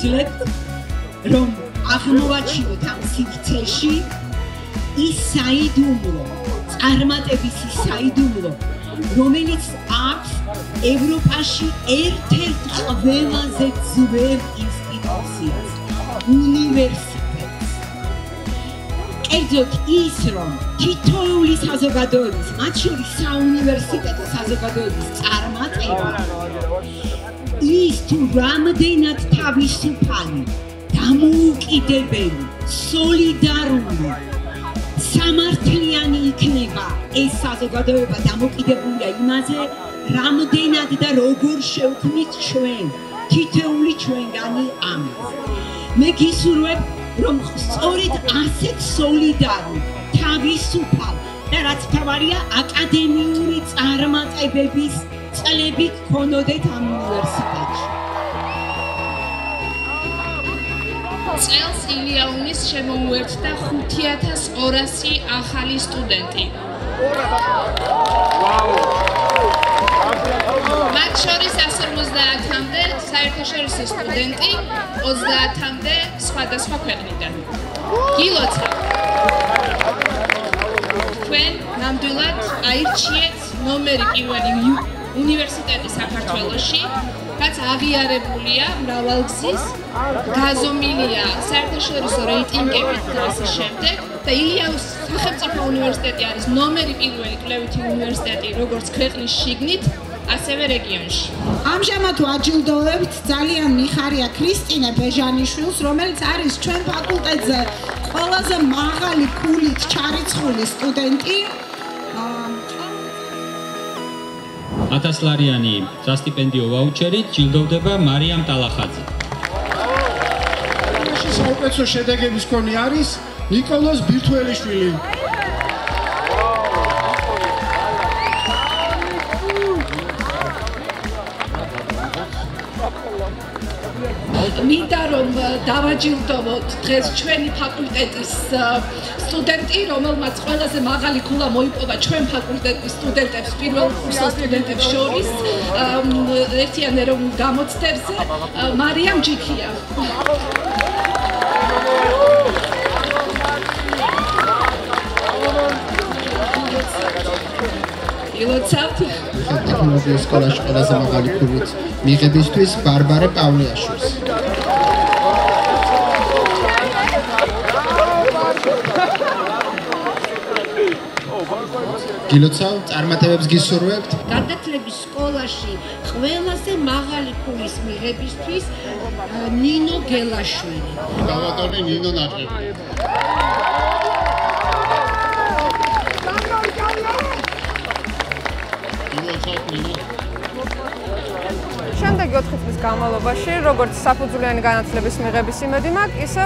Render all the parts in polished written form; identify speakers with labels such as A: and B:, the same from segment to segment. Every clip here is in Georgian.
A: შევძლებთ, რომ აღმოვაჩინოთ ამ სივრცეში ის საიდუმლო, წარმატების ის საიდუმლო, რომელიც აქვს ევროპაში ერთ-ერთ ყველაზე ძველ ინსტიტუციას, უნივერსიტეტს. კერძოდ ის, რომ თითოეული საზოგადოების, მათ შორის საუნივერსიტეტო საზოგადოების წარმატება ის თუ რამდენად თავისუფალი, დამოუკიდებელი, სოლიდარული, სამართლიანი იქნება ეს საზოგადოება დამოკიდებულია იმაზე, რამდენად და როგორ შევქმნით ჩვენ, თითოეული ჩვენგანი ამას. მე გისურვებ, რომ სწორედ ასეთ სოლიდარულ, თავისუფალ და რაც თავარია აკადემიური წარმატებების წლები გქონოდეთ ამ უნივერსიტეტში.
B: წელს ილიაუნის შემოუერთდა 5200 ახალი სტუდენტი. მათ შორის 150-მდე საერთაშორისო სტუდენტი, 30-მდე სხვადასხვა ქვეყნიდან. გილოცავ, თქვენ ნამდვილად აირჩიეთ ნომერი პირველი უნივერსიტეტი საქართველოში, რაც აღიარებულია მრავალგზის, გაზომილია საერთაშორისო რეიტინგებით და ასე შემდეგ და ილიაუნის სახელმწიფო უნივერსიტეტი არის ნომერი პირველი კვლევითი უნივერსიტეტი როგორც ქვეყნის შიგნით, ასევე რეგიონში.
C: ამჟამად ვაჯილდოვებთ ძალიან მიხარია ქრისტინე ბეჟანიშვილს, რომელიც არის ჩვენ ფაკულტეტზე ყველაზე მაღალი ქულით ჩარიცხული სტუდენტი.
D: 1000 ლარიანი სასტიპენდიო ვაუჩერით ჯილდოვდება მარიამ ტალახაძე.
E: საუკეთესო შედეგების მქონე არის ნიკოლოზ ბირთველიშვილი.
F: მინდა რომ დავაჯილდოვოთ დღეს ჩვენი ფაკულტეტის სტუდენტი, რომელმაც ყველაზე მაღალი ქულა მოიპოვა ჩვენ ფაკულტეტის სტუდენტებს, პირველ კურსის სტუდენტებს შორის, ერთიან ეროვნულ გამოცდებზე, მარიამ ჯიქია. ილოცავთ
E: ტექნოლოგიის სკოლაში ყველაზე მაღალი ქულით მიღებისთვის ბარბარე პავლეაშვილს. გილოცავ, წარმატებებს გისურვებთ.
C: გადათლების სკოლაში ყველაზე მაღალი ქულის მიღებისთვის ნინო გელაშვილი.
E: დავატოვე ნინო ნაჭრები.
G: შემდეგი 4 წლის განმავლობაში, როგორც საფუძვლიანი განათლების მიღების იმედი მაქვს, ისე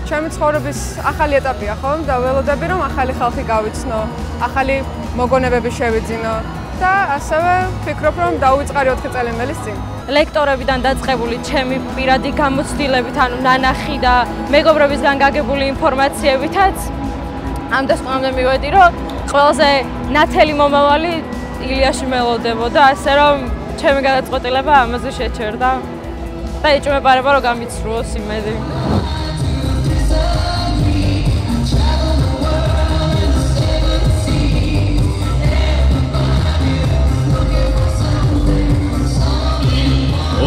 G: ჩემი ცხოვრების ახალი ეტაპია, ხომ? და ველოდები, რომ ახალი ხალხი გავიცნო, ახალი მოგონებები შევიძინო და ასევე ვფიქრობ, რომ დავიწყარი 4 წელი მელის წინ.
H: ლექტორებიდან დაწყებული ჩემი პირადი გამოცდილებით, ანუ ნანახი და მეგობრებისგან გაგებული ინფორმაციებითაც ამ დასკვნამდე მივედი, რომ ყველაზე ნათელი მომავალი ილიაში მელოდებოდა, ასე რომ ჩემი გადაწყვეტილება ამაზე შეჩერდა და ეჭვმეპარება რომ გამიცრუოს იმედი.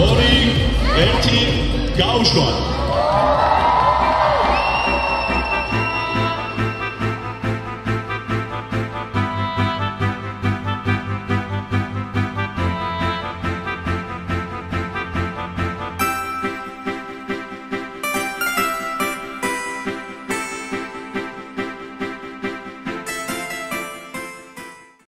I: ორი, ერთი, გაუშვათ.